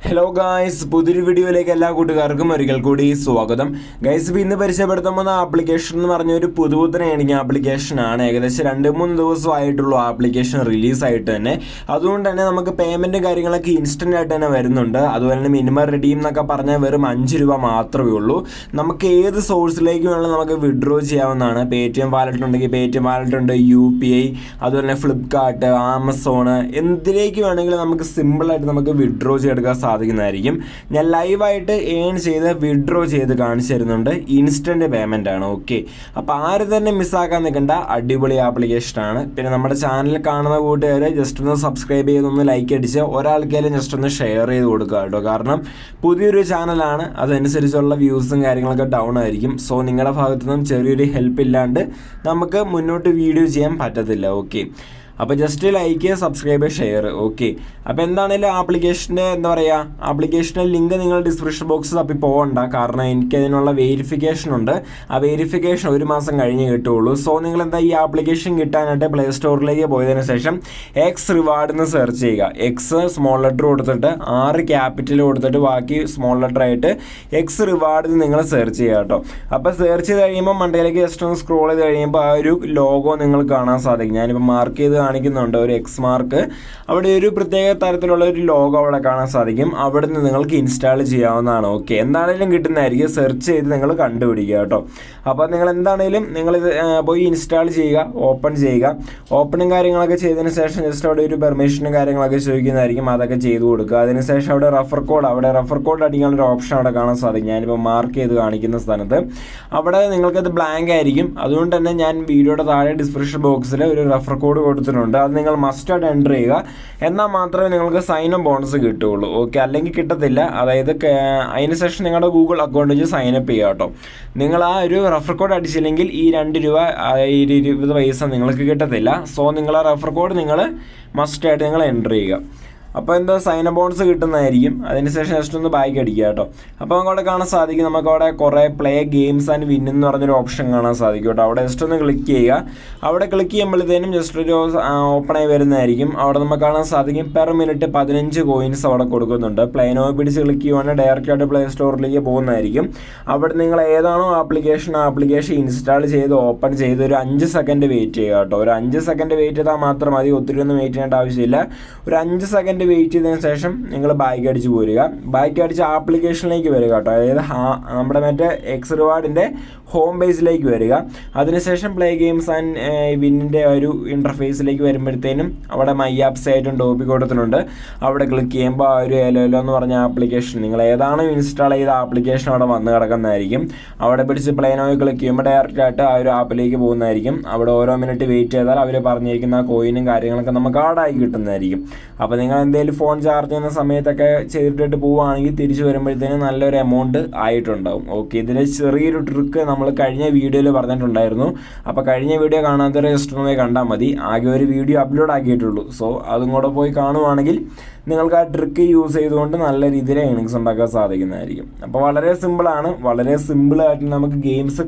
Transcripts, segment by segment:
Hello guys, പുതിയൊരു വീഡിയോയിലേക്ക് എല്ലാ കൂട്ടുകാർക്കും ഒരിക്കൽ കൂടി സ്വാഗതം. ഗൈസ്, ഇന്ന് പരിചയപ്പെടുത്താൻ പോകുന്ന ആപ്ലിക്കേഷൻ എന്ന് പറഞ്ഞൊരു പുതുപുത്തൻ ഏണിംഗ് ആപ്ലിക്കേഷനാണ്. ഏകദേശം 2-3 ദിവസമായിട്ടുള്ള ആപ്ലിക്കേഷൻ റിലീസായിട്ട് തന്നെ. അതുകൊണ്ട് തന്നെ നമുക്ക് പേയ്മെൻറ്റ് കാര്യങ്ങളൊക്കെ ഇൻസ്റ്റൻ്റ് ആയിട്ട് തന്നെ വരുന്നുണ്ട്. അതുപോലെ തന്നെ മിനിമം റിഡീം എന്നൊക്കെ പറഞ്ഞാൽ വെറും 5 രൂപ മാത്രമേ ഉള്ളൂ. നമുക്ക് ഏത് സോഴ്സിലേക്ക് വേണമെങ്കിലും നമുക്ക് വിഡ്രോ ചെയ്യാവുന്നതാണ്. പേടിഎം വാലറ്റ് ഉണ്ടെങ്കിൽ പേടിഎം വാലറ്റ് ഉണ്ട്, UPI, അതുപോലെ തന്നെ ഫ്ലിപ്കാർട്ട്, ആമസോൺ, എന്തിലേക്ക് വേണമെങ്കിലും നമുക്ക് സിമ്പിളായിട്ട് നമുക്ക് വിഡ്രോ ചെയ്തെടുക്കാൻ സാധിക്കുന്നതായിരിക്കും. ഞാൻ ലൈവായിട്ട് ഏൺ ചെയ്ത് വിഡ്രോ ചെയ്ത് കാണിച്ചു തരുന്നുണ്ട്. ഇൻസ്റ്റൻറ്റ് പേയ്മെൻ്റ് ആണ്. ഓക്കെ, അപ്പോൾ ആരും തന്നെ മിസ്സാക്കാൻ നിൽക്കേണ്ട അടിപൊളി ആപ്ലിക്കേഷനാണ്. പിന്നെ നമ്മുടെ ചാനൽ കാണുന്ന കൂട്ടുകാർ ജസ്റ്റ് ഒന്ന് സബ്സ്ക്രൈബ് ചെയ്തൊന്ന് ലൈക്ക് അടിച്ച് ഒരാൾക്കാരും ജസ്റ്റ് ഒന്ന് ഷെയർ ചെയ്ത് കൊടുക്കുക കേട്ടോ. കാരണം പുതിയൊരു ചാനലാണ്, അതനുസരിച്ചുള്ള വ്യൂസും കാര്യങ്ങളൊക്കെ ഡൗൺ ആയിരിക്കും. സോ നിങ്ങളുടെ ഭാഗത്തു നിന്നും ചെറിയൊരു ഹെൽപ്പ് ഇല്ലാണ്ട് നമുക്ക് മുന്നോട്ട് വീഡിയോ ചെയ്യാൻ പറ്റത്തില്ല. ഓക്കെ, അപ്പോൾ just like, subscribe, share. Okay, അപ്പോൾ എന്താണെങ്കിലും ആപ്ലിക്കേഷൻ്റെ ആപ്ലിക്കേഷൻ്റെ ലിങ്ക് നിങ്ങൾ ഡിസ്ക്രിപ്ഷൻ ബോക്സ് തപ്പി പോകണ്ട. കാരണം എനിക്കതിനുള്ള വെരിഫിക്കേഷൻ ഉണ്ട്. ആ വെരിഫിക്കേഷൻ 1 മാസം കഴിഞ്ഞ് കിട്ടുകയുള്ളൂ. സോ നിങ്ങൾ ഈ ആപ്ലിക്കേഷൻ കിട്ടാനായിട്ട് പ്ലേ സ്റ്റോറിലേക്ക് പോയതിനു ശേഷം എക്സ് റിവാർഡ് എന്ന് സെർച്ച് ചെയ്യുക. എക്സ് സ്മോൾ ലെറ്റർ കൊടുത്തിട്ട് 6 ക്യാപിറ്റൽ കൊടുത്തിട്ട് ബാക്കി സ്മോൾ ലെറ്റർ ആയിട്ട് എക്സ് റിവാർഡ് നിങ്ങൾ സെർച്ച് ചെയ്യുക കേട്ടോ. അപ്പോൾ സെർച്ച് ചെയ്ത് കഴിയുമ്പോൾ മണ്ടയിലേക്ക് ജസ്റ്റ് ഒന്ന് സ്ക്രോൾ ചെയ്ത് കഴിയുമ്പോൾ ആ ഒരു ലോഗോ നിങ്ങൾ കാണാൻ സാധിക്കും. ഞാനിപ്പോൾ മാർക്ക് ചെയ്ത് കാണിക്കുന്നുണ്ട്, ഒരു എക്സ് മാർക്ക്. അവിടെ ഒരു പ്രത്യേക തരത്തിലുള്ള ഒരു ലോഗോ അവിടെ കാണാൻ സാധിക്കും. അവിടെ നിന്ന് നിങ്ങൾക്ക് ഇൻസ്റ്റാൾ ചെയ്യാവുന്നതാണ്. ഓക്കെ, എന്താണെങ്കിലും കിട്ടുന്നതായിരിക്കും. സെർച്ച് ചെയ്ത് നിങ്ങൾ കണ്ടുപിടിക്കുക കേട്ടോ. അപ്പോൾ നിങ്ങൾ എന്താണെങ്കിലും നിങ്ങളിത് പോയി ഇൻസ്റ്റാൾ ചെയ്യുക, ഓപ്പൺ ചെയ്യുക. ഓപ്പണും കാര്യങ്ങളൊക്കെ ചെയ്തതിന് ശേഷം ജസ്റ്റ് അവിടെ ഒരു പെർമിഷനും കാര്യങ്ങളൊക്കെ ചോദിക്കുന്നതായിരിക്കും. അതൊക്കെ ചെയ്ത് കൊടുക്കുക. അതിനുശേഷം അവിടെ റഫർ കോഡ് അടിക്കാനുള്ളൊരു ഓപ്ഷൻ അവിടെ കാണാൻ സാധിക്കും. ഞാനിപ്പോൾ മാർക്ക് ചെയ്ത് കാണിക്കുന്ന സ്ഥലത്ത് അവിടെ നിങ്ങൾക്കത് ബ്ലാങ്ക് ആയിരിക്കും. അതുകൊണ്ട് തന്നെ ഞാൻ വീഡിയോയുടെ താഴെ ഡിസ്ക്രിപ്ഷൻ ബോക്സിൽ ഒരു റഫർ കോഡ് കൊടുത്തിട്ടുണ്ട്. അത് നിങ്ങൾ മസ്റ്റായിട്ട് എൻ്റർ ചെയ്യുക. എന്നാൽ മാത്രമേ നിങ്ങൾക്ക് സൈൻ അപ്പ് ബോണസ് കിട്ടുകയുള്ളൂ. ഓക്കെ, അല്ലെങ്കിൽ കിട്ടത്തില്ല. അതായത് അതിന് ശേഷം നിങ്ങളുടെ ഗൂഗിൾ അക്കൗണ്ട് വെച്ച് സൈൻ അപ്പ് ചെയ്യുക കേട്ടോ. നിങ്ങൾ ആ ഒരു റഫർ കോഡ് അടിച്ചില്ലെങ്കിൽ ഈ 2 രൂപ 20 പൈസ നിങ്ങൾക്ക് കിട്ടത്തില്ല. സോ നിങ്ങൾ ആ റഫർ കോഡ് നിങ്ങൾ മസ്റ്റായിട്ട് നിങ്ങൾ എൻ്റർ ചെയ്യുക. അപ്പോൾ എന്താ സൈൻ അപ്പ് ബോണസ് കിട്ടുന്നതായിരിക്കും. അതിനുശേഷം ജസ്റ്റ് ഒന്ന് ബാക്ക് അടിക്കുക കേട്ടോ. അപ്പോൾ നമുക്ക് അവിടെ കാണാൻ സാധിക്കും, നമുക്കവിടെ കുറേ പ്ലേ ഗെയിംസ് ആൻഡ് വിൻ എന്ന് പറഞ്ഞൊരു ഓപ്ഷൻ കാണാൻ സാധിക്കും കേട്ടോ. അവിടെ ജസ്റ്റ് ഒന്ന് ക്ലിക്ക് ചെയ്യുക. അവിടെ ക്ലിക്ക് ചെയ്യുമ്പോഴത്തേനും ജസ്റ്റ് ഒരു ഓപ്പണായി വരുന്നതായിരിക്കും. അവിടെ നമുക്ക് കാണാൻ സാധിക്കും പെർ മിനിറ്റ് 15 കോയിൻസ് അവിടെ കൊടുക്കുന്നുണ്ട്. പ്ലേനോ പിടിച്ച് ക്ലിക്ക് ചെയ്യുവാണെങ്കിൽ ഡയറക്റ്റായിട്ട് പ്ലേ സ്റ്റോറിലേക്ക് പോകുന്നതായിരിക്കും. അവിടെ നിങ്ങൾ ഏതാണോ ആപ്ലിക്കേഷൻ ഇൻസ്റ്റാൾ ചെയ്ത് ഓപ്പൺ ചെയ്ത് ഒരു 5 സെക്കൻഡ് വെയിറ്റ് ചെയ്യുക കേട്ടോ. ഒരു 5 സെക്കൻഡ് വെയിറ്റ് ചെയ്താൽ മാത്രം മതി, ഒത്തിരി ഒന്നും വെയിറ്റ് ചെയ്യേണ്ട ആവശ്യമില്ല. ഒരു 5 സെക്കൻഡ് വെയിറ്റ് ചെയ്തതിന് ശേഷം നിങ്ങൾ ബാക്ക് അടിച്ച് പോരുക. ബാക്ക് അടിച്ച് ആപ്ലിക്കേഷനിലേക്ക് വരിക കേട്ടോ. അതായത് നമ്മുടെ മറ്റേ എക്സ് റിവാർഡിൻ്റെ ഹോം പേജിലേക്ക് വരിക. അതിനുശേഷം പ്ലേ ഗെയിംസ് ആൻഡ് വിന്നിൻ്റെ ഒരു ഇൻ്റർഫേസിലേക്ക് വരുമ്പോഴത്തേനും അവിടെ മൈ ആപ്സ് ആയിട്ടും ടോപ്പിക് കൊടുത്തിട്ടുണ്ട്. അവിടെ ക്ലിക്ക് ചെയ്യുമ്പോൾ ആ ഒരു എലോ എന്ന് പറഞ്ഞ ആപ്ലിക്കേഷൻ നിങ്ങൾ ഏതാണോ ഇൻസ്റ്റാൾ ചെയ്ത ആപ്ലിക്കേഷൻ അവിടെ വന്ന് കിടക്കുന്നതായിരിക്കും. അവിടെ പിടിച്ച് പ്ലേനോയിൽ ക്ലിക്ക് ചെയ്യുമ്പോൾ ഡയറക്റ്റായിട്ട് ആ ഒരു ആപ്പിലേക്ക് പോകുന്നതായിരിക്കും. അവിടെ ഓരോ മിനിറ്റ് വെയിറ്റ് ചെയ്താൽ അവർ പറഞ്ഞിരിക്കുന്ന ആ കോയിനും കാര്യങ്ങളൊക്കെ നമുക്ക് ആഡായി കിട്ടുന്നതായിരിക്കും. അപ്പോൾ നിങ്ങൾ എന്തെങ്കിലും ഫോൺ ചാർജ് ചെയ്യുന്ന സമയത്തൊക്കെ ചെയ്തിട്ട് പോവുകയാണെങ്കിൽ തിരിച്ചു വരുമ്പോഴത്തേനും നല്ലൊരു എമൗണ്ട് ആയിട്ടുണ്ടാവും. ഓക്കെ, ഇതിന് ചെറിയൊരു ട്രിക്ക് നമ്മൾ കഴിഞ്ഞ വീഡിയോയിൽ പറഞ്ഞിട്ടുണ്ടായിരുന്നു. അപ്പോൾ കഴിഞ്ഞ വീഡിയോ കാണാത്തവരെ ജസ്റ്റ് ഒന്ന് കണ്ടാൽ മതി. ആകെ ഒരു വീഡിയോ അപ്ലോഡ് ആക്കിയിട്ടുള്ളൂ. സോ അതും കൂടെ പോയി കാണുവാണെങ്കിൽ നിങ്ങൾക്ക് ആ ട്രിക്ക് യൂസ് ചെയ്തുകൊണ്ട് നല്ല രീതിയിൽ ഏണിങ്സ് ഉണ്ടാക്കാൻ സാധിക്കുന്നതായിരിക്കും. അപ്പോൾ വളരെ സിമ്പിളാണ്. വളരെ സിമ്പിളായിട്ട് നമുക്ക് ഗെയിംസ്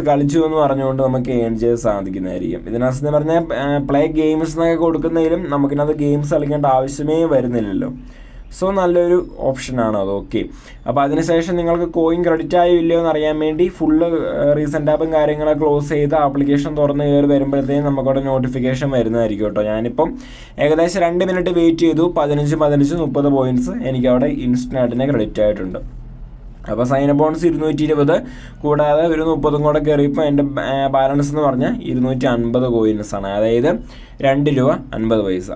കളിച്ചു എന്ന് പറഞ്ഞുകൊണ്ട് നമുക്ക് ഏൺ ചെയ്ത് സാധിക്കുന്നതായിരിക്കും. ഇതിനകത്ത് പറഞ്ഞാൽ പ്ലേ ഗെയിംസ് എന്നൊക്കെ കൊടുക്കുന്നതിലും നമുക്കിനകത്ത് ഗെയിംസ് കളിക്കേണ്ട ആവശ്യമേ വരുന്നില്ലല്ലോ. സോ നല്ലൊരു ഓപ്ഷനാണ് അത്. ഓക്കെ, അപ്പോൾ അതിനുശേഷം നിങ്ങൾക്ക് കോയിൻ ക്രെഡിറ്റ് ആയോ ഇല്ലയോ എന്ന് അറിയാൻ വേണ്ടി ഫുള്ള് റീസെൻ്റ് ആപ്പും കാര്യങ്ങളൊക്കെ ക്ലോസ് ചെയ്ത് ആപ്ലിക്കേഷൻ തുറന്ന് കയറി വരുമ്പോഴത്തേക്കും നമുക്കവിടെ നോട്ടിഫിക്കേഷൻ വരുന്നതായിരിക്കും കേട്ടോ. ഞാനിപ്പം ഏകദേശം 2 മിനിറ്റ് വെയിറ്റ് ചെയ്തു. 30 പോയിൻറ്റ്സ് എനിക്കവിടെ ഇൻസ്റ്റൻ്റായിട്ട് ക്രെഡിറ്റ് ആയിട്ടുണ്ട്. അപ്പോൾ സൈൻ അപ്പ് ബോണസ് 220, കൂടാതെ ഒരു 30 കൂടെ കയറിയപ്പോൾ എൻ്റെ ബാലൻസ് എന്ന് പറഞ്ഞാൽ 250 കോയിൻസാണ്. അതായത് 2 രൂപ 50 പൈസ.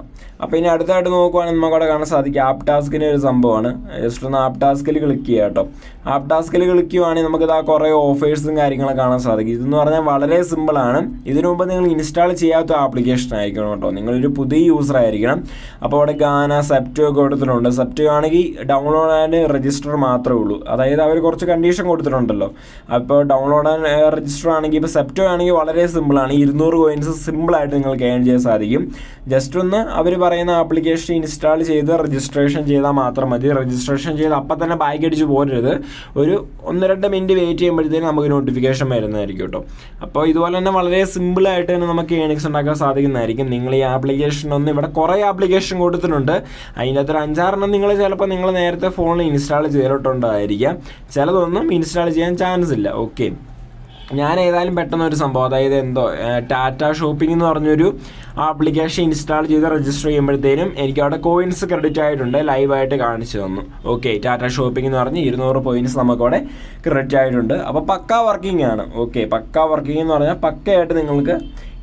അപ്പോൾ ഇനി അടുത്തായിട്ട് നോക്കുവാണെങ്കിൽ നമുക്കവിടെ കാണാൻ സാധിക്കും ആപ്പ് ടാസ്കിൻ്റെ ഒരു സംഭവമാണ്. ജസ്റ്റ് ഒന്ന് ആപ്പ് ടാസ്കിൽ ക്ലിക്ക് ചെയ്യുക കേട്ടോ. ആപ്പ് ടാസ്കിൽ ക്ലിക്ക് ചെയ്യുവാണെങ്കിൽ നമുക്കിത് ആ കുറേ ഓഫേഴ്സും കാര്യങ്ങളൊക്കെ കാണാൻ സാധിക്കും. ഇതെന്ന് പറഞ്ഞാൽ വളരെ സിമ്പിളാണ്. ഇതിനു മുമ്പ് നിങ്ങൾ ഇൻസ്റ്റാൾ ചെയ്യാത്ത ആപ്ലിക്കേഷൻ ആയിരിക്കണം കേട്ടോ. നിങ്ങളൊരു പുതിയ യൂസർ ആയിരിക്കണം. അപ്പോൾ അവിടെ ഗാന, സെപ്റ്റോ ഒക്കെ കൊടുത്തിട്ടുണ്ട്. സെപ്റ്റോ ആണെങ്കിൽ ഡൗൺലോഡ് ആൻഡ് രജിസ്റ്റർ മാത്രമേ ഉള്ളൂ. അതായത് അതായത് അവർ കുറച്ച് കണ്ടീഷൻ കൊടുത്തിട്ടുണ്ടല്ലോ. അപ്പോൾ ഡൗൺലോഡ് ആൻഡ് രജിസ്റ്റർ ആണെങ്കിൽ ഇപ്പോൾ സെപ്റ്റോ ആണെങ്കിൽ വളരെ സിമ്പിളാണ്. 200 കോയിൻസ് സിമ്പിളായിട്ട് നിങ്ങൾക്ക് ഏൺ ചെയ്യാൻ സാധിക്കും. ജസ്റ്റ് ഒന്ന് അവർ പറയുന്ന ആപ്ലിക്കേഷൻ ഇൻസ്റ്റാൾ ചെയ്ത് രജിസ്ട്രേഷൻ ചെയ്താൽ മാത്രം മതി. രജിസ്ട്രേഷൻ ചെയ്ത് അപ്പം തന്നെ ബാക്ക് അടിച്ച് പോരരുത്. ഒരു 1-2 മിനിറ്റ് വെയിറ്റ് ചെയ്യുമ്പോഴത്തേക്കും നമുക്ക് നോട്ടിഫിക്കേഷൻ വരുന്നതായിരിക്കും കേട്ടോ. അപ്പോൾ ഇതുപോലെ തന്നെ വളരെ സിമ്പിളായിട്ട് തന്നെ നമുക്ക് ഏണിങ്സ് ഉണ്ടാക്കാൻ സാധിക്കുന്നതായിരിക്കും. നിങ്ങൾ ഈ ആപ്ലിക്കേഷൻ ഒന്ന് ഇവിടെ കുറേ ആപ്ലിക്കേഷൻ കൊടുത്തിട്ടുണ്ട്. അതിനകത്ത് 5-6 നിങ്ങൾ ചിലപ്പോൾ നിങ്ങൾ നേരത്തെ ഫോണിൽ ഇൻസ്റ്റാൾ ചെയ്തിട്ടുണ്ടായിരിക്കാം. ചിലതൊന്നും ഇൻസ്റ്റാൾ ചെയ്യാൻ ചാൻസ് ഇല്ല. ഓക്കെ, ഞാൻ ഏതായാലും പെട്ടെന്നൊരു സംഭവം, അതായത് ടാറ്റ ഷോപ്പിംഗ് എന്ന് പറഞ്ഞൊരു ആപ്ലിക്കേഷൻ ഇൻസ്റ്റാൾ ചെയ്ത് രജിസ്റ്റർ ചെയ്യുമ്പോഴത്തേനും എനിക്ക് അവിടെ കോയിൻസ് ക്രെഡിറ്റ് ആയിട്ടുണ്ട്, ലൈവായിട്ട് കാണിച്ചു തന്നു. ഓക്കെ, ടാറ്റ ഷോപ്പിംഗ് എന്ന് പറഞ്ഞ് 200 പോയിൻറ്റ്സ് നമുക്കവിടെ ക്രെഡിറ്റ് ആയിട്ടുണ്ട്. അപ്പോൾ പക്കാ വർക്കിംഗ് ആണ്. ഓക്കെ, പക്കാ വർക്കിംഗ് എന്ന് പറഞ്ഞാൽ പക്കയായിട്ട് നിങ്ങൾക്ക്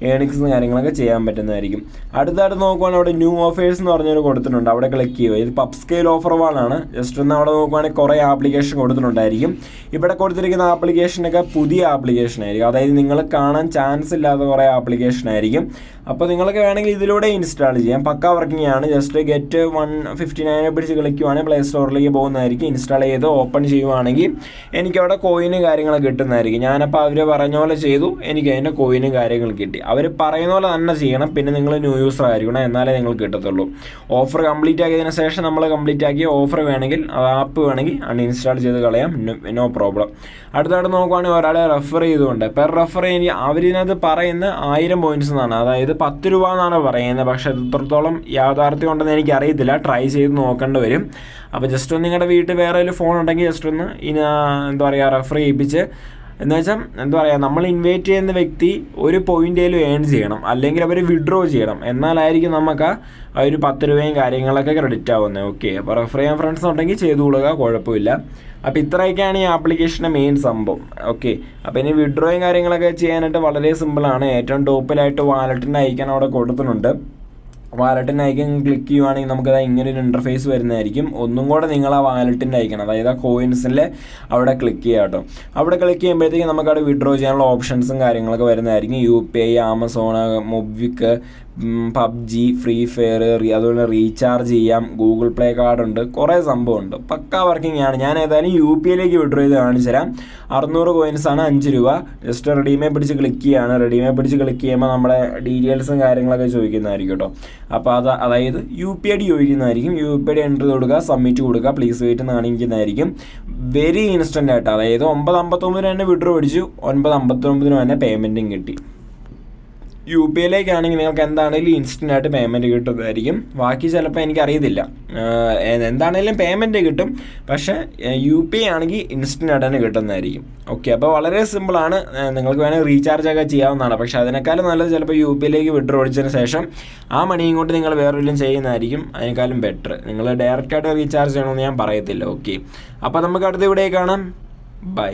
ഏണിങ്സും കാര്യങ്ങളൊക്കെ ചെയ്യാൻ പറ്റുന്നതായിരിക്കും. അടുത്തായിട്ട് നോക്കുവാണെങ്കിൽ അവിടെ ന്യൂ ഓഫേഴ്സ് എന്ന് പറഞ്ഞൊരു കൊടുത്തിട്ടുണ്ട്. അവിടെ ക്ലിക്ക് ചെയ്യുക. ഇത് പബ് സ്കെയിൽ ഓഫർ വാളാണ്. ജസ്റ്റ് ഒന്ന് അവിടെ നോക്കുവാണെങ്കിൽ കുറേ ആപ്ലിക്കേഷൻ കൊടുത്തിട്ടുണ്ടായിരിക്കും. ഇവിടെ കൊടുത്തിരിക്കുന്ന ആപ്ലിക്കേഷനൊക്കെ പുതിയ ആപ്ലിക്കേഷൻ ആയിരിക്കും, അതായത് നിങ്ങൾ കാണാൻ ചാൻസ് ഇല്ലാത്ത കുറേ ആപ്ലിക്കേഷൻ ആയിരിക്കും. അപ്പോൾ നിങ്ങൾക്ക് വേണമെങ്കിൽ ഇതിലൂടെ ഇൻസ്റ്റാൾ ചെയ്യാം. പക്കാ വർക്കിംഗ് ആണ്. ജസ്റ്റ് ഗെറ്റ് 159 പിടിച്ച് കളിക്കുവാണെങ്കിൽ പ്ലേ സ്റ്റോറിലേക്ക് പോകുന്നതായിരിക്കും. ഇൻസ്റ്റാൾ ചെയ്ത് ഓപ്പൺ ചെയ്യുവാണെങ്കിൽ എനിക്കവിടെ കോയിനും കാര്യങ്ങളൊക്കെ കിട്ടുന്നതായിരിക്കും. ഞാനപ്പോൾ അവർ പറഞ്ഞ പോലെ ചെയ്തു, എനിക്ക് അതിൻ്റെ കോയിനും കാര്യങ്ങൾ കിട്ടി. അവർ പറയുന്ന പോലെ തന്നെ ചെയ്യണം. പിന്നെ നിങ്ങൾ ന്യൂ യൂസർ ആയിരിക്കണം, എന്നാലേ നിങ്ങൾക്ക് കിട്ടത്തുള്ളൂ. ഓഫർ കംപ്ലീറ്റ് ആക്കിയതിന് ശേഷം നമ്മൾ കംപ്ലീറ്റ് ആക്കിയ ഓഫർ വേണമെങ്കിൽ ആപ്പ് വേണമെങ്കിൽ അൺഇൻസ്റ്റാൾ ചെയ്ത് കളയാം, നോ പ്രോബ്ലം. അടുത്തായിട്ട് നോക്കുവാണെങ്കിൽ ഒരാളെ റെഫർ ചെയ്തുകൊണ്ട് പെർ റെഫർ അവരിനകത്ത് പറയുന്ന 1000 പോയിൻറ്റ്സ് എന്നാണ്, അതായത് 10 രൂപ എന്നാണ് പറയുന്നത്. പക്ഷേ എത്രത്തോളം യാഥാർത്ഥ്യം ഉണ്ടെന്ന് എനിക്കറിയത്തില്ല, ട്രൈ ചെയ്ത് നോക്കേണ്ടി വരും. അപ്പോൾ ജസ്റ്റ് ഒന്ന് നിങ്ങളുടെ വീട്ടിൽ വേറെ ഒരു ഫോൺ ഉണ്ടെങ്കിൽ ജസ്റ്റ് ഒന്ന് എന്താ പറയുക റെഫർ ചെയ്യിപ്പിച്ച്, എന്ന് വെച്ചാൽ എന്താ പറയുക, നമ്മൾ ഇൻവൈറ്റ് ചെയ്യുന്ന വ്യക്തി ഒരു പോയിൻ്റേലും ഏൺ ചെയ്യണം, അല്ലെങ്കിൽ അവർ വിഡ്രോ ചെയ്യണം. എന്നാലായിരിക്കും നമുക്ക് ആ ഒരു 10 രൂപയും കാര്യങ്ങളൊക്കെ ക്രെഡിറ്റ് ആവുന്നത്. ഓക്കെ, അപ്പോൾ റെഫർ ചെയ്യാൻ ഫ്രണ്ട്സ് ഉണ്ടെങ്കിൽ ചെയ്തു കൊടുക്കുക, കുഴപ്പമില്ല. അപ്പോൾ ഇത്രയൊക്കെയാണ് ഈ ആപ്ലിക്കേഷൻ്റെ മെയിൻ സംഭവം. ഓക്കെ, അപ്പോൾ ഇനി വിഡ്രോയും കാര്യങ്ങളൊക്കെ ചെയ്യാനായിട്ട് വളരെ സിമ്പിളാണ്. ഏറ്റവും ടോപ്പിലായിട്ട് വാലറ്റിൻ്റെ ഐക്കൺ അവിടെ കൊടുത്തിട്ടുണ്ട്. വാലറ്റിൻ്റെ ഐക്കൺ ക്ലിക്ക് ചെയ്യുവാണെങ്കിൽ നമുക്കത് ഇങ്ങനൊരു ഇൻ്റർഫേസ് വരുന്നതായിരിക്കും. ഒന്നും കൂടെ നിങ്ങൾ ആ വാലറ്റിൻ്റെ ഐക്കൺ, അതായത് ആ കോയിൻസിൽ അവിടെ ക്ലിക്ക് ചെയ്യുക കേട്ടോ. അവിടെ ക്ലിക്ക് ചെയ്യുമ്പോഴത്തേക്കും നമുക്കവിടെ വിഡ്രോ ചെയ്യാനുള്ള ഓപ്ഷൻസും കാര്യങ്ങളൊക്കെ വരുന്നതായിരിക്കും. UPI, Amazon, MobiKwik, PUBG, free fire, അതുപോലെ റീചാർജ് ചെയ്യാം, ഗൂഗിൾ പ്ലേ കാർഡ് ഉണ്ട്, കുറേ സംഭവമുണ്ട്. പക്കാ വർക്കിംഗ് ആണ്. ഞാൻ ഏതായാലും UPI വിഡ്രോ ചെയ്ത് കാണിച്ചു തരാം. 600 കോയിൻസാണ്, 5 രൂപ. ജസ്റ്റ് റെഡീമേ പിടിച്ച് ക്ലിക്ക് ചെയ്യുകയാണ്. റെഡീമേ പിടിച്ച് ക്ലിക്ക് ചെയ്യുമ്പോൾ നമ്മുടെ ഡീറ്റെയിൽസും കാര്യങ്ങളൊക്കെ ചോദിക്കുന്നതായിരിക്കും കേട്ടോ. അപ്പോൾ അതായത് UPI ID ചോദിക്കുന്നതായിരിക്കും. UPI ID enter ചെയ്ത് കൊടുക്കുക, സബ്മിറ്റ് കൊടുക്കുക, പ്ലീസ് വെയിറ്റ് എന്ന് കാണിക്കുന്നതായിരിക്കും. വെരി ഇൻസ്റ്റൻ്റ് ആയിട്ട്, അതായത് 9:59 തന്നെ വിഡ്രോ അടിച്ചു, 9:59 തന്നെ പേയ്മെൻറ്റും കിട്ടി. UPI ആണെങ്കിൽ നിങ്ങൾക്ക് എന്താണെങ്കിലും ഇൻസ്റ്റൻ്റ് ആയിട്ട് പേയ്മെൻറ്റ് കിട്ടുന്നതായിരിക്കും. ബാക്കി ചിലപ്പോൾ എനിക്കറിയത്തില്ല, എന്താണെങ്കിലും പേയ്മെൻറ്റ് കിട്ടും. പക്ഷേ UPI ആണെങ്കിൽ ഇൻസ്റ്റൻ്റ് ആയിട്ട് തന്നെ കിട്ടുന്നതായിരിക്കും. ഓക്കെ, അപ്പോൾ വളരെ സിമ്പിളാണ്. നിങ്ങൾക്ക് വേണമെങ്കിൽ റീചാർജ് ഒക്കെ ചെയ്യാവുന്നതാണ്. പക്ഷേ അതിനേക്കാളും നല്ലത് ചിലപ്പോൾ UPI വിഡ്രോ അടിച്ചതിന് ശേഷം ആ മണിയും കൊണ്ട് നിങ്ങൾ വേറൊരിലും ചെയ്യുന്നതായിരിക്കും അതിനേക്കാളും ബെറ്റർ. നിങ്ങൾ ഡയറക്റ്റായിട്ട് റീചാർജ് ചെയ്യണമെന്ന് ഞാൻ പറയത്തില്ല. ഓക്കെ, അപ്പോൾ നമുക്ക് അടുത്ത ഇവിടെ കാണാം. ബൈ.